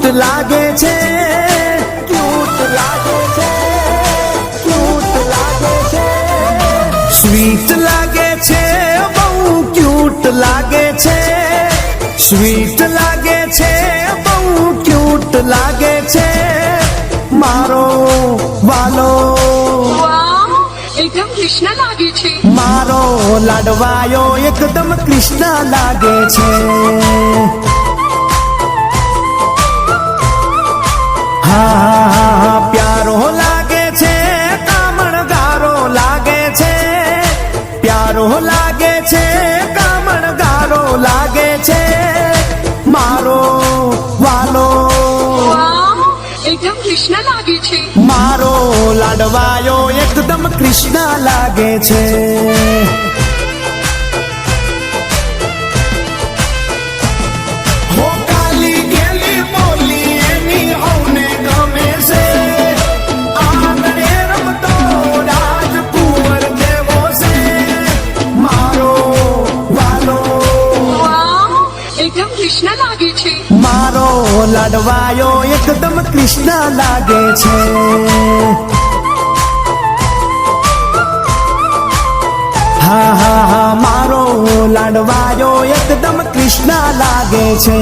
Cute લાગે છે, cute લાગે છે, ક્યુટ લાગે છે, સ્વીટ લાગે છે, બહુ ક્યુટ લાગે છે, સ્વીટ લાગે છે, બહુ ક્યુટ લાગે છે, મારો વાલો એકદમ કૃષ્ણ લાગે છે, મારો લાડવાયો એકદમ કૃષ્ણ લાગે છે. હા પ્યારો લાગે છે, કામણગારો લાગે છે, પ્યારો લાગે છે, કામણગારો લાગે છે, મારો વાલો એકદમ કૃષ્ણ લાગે છે, મારો લાડવાયો એકદમ કૃષ્ણ લાગે છે. હો કાલી ગેલી બોલી એની હવને ગમે છે, આંગણે રમતો રાજકુંવર જેવો છે, મારો વાલો એકદમ કૃષ્ણ લાગે છે, મારો લાડવાયો એકદમ કૃષ્ણ લાગે છે. હા મારો લાડવાયો એકદમ કૃષ્ણ લાગે છે.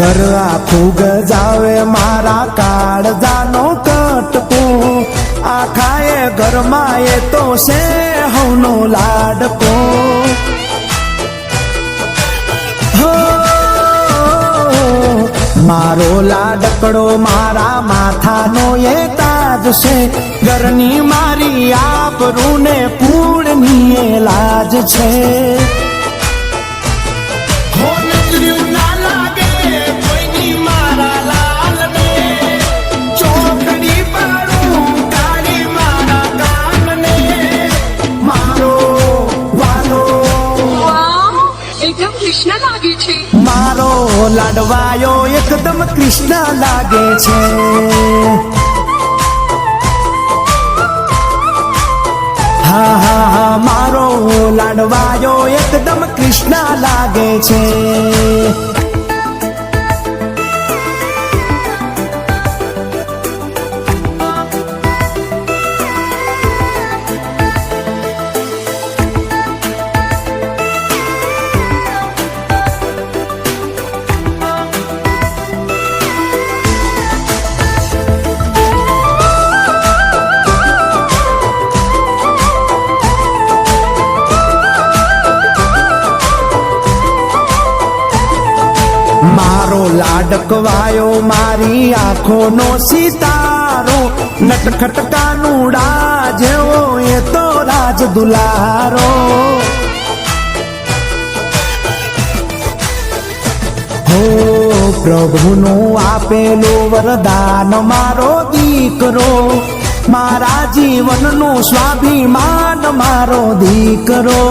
ઘર આખું ગજાવે મારા કાળજાનો કટકો, આખાએ ઘરમાં એ તો છે હવનો લાડકો. હો મારો લાડકડો મારા માથાનો એ તાજ છે, ઘરની મારી આબરૂ ને પૂળની એ લાજ છે. એકદમ કૃષ્ણ લાગે છે, મારો લાડવાયો એકદમ કૃષ્ણ લાગે છે. હા મારો લાડવાયો એકદમ કૃષ્ણ લાગે છે. મારો લાડકવાયો મારી આંખોનો સિતારો, નટખટ કાનુડા જેવો એ તો રાજ દુલારો. હો પ્રભુનું આપેલું વરદાન મારો દીકરો, મારા જીવનનું સ્વાભિમાન મારો દીકરો.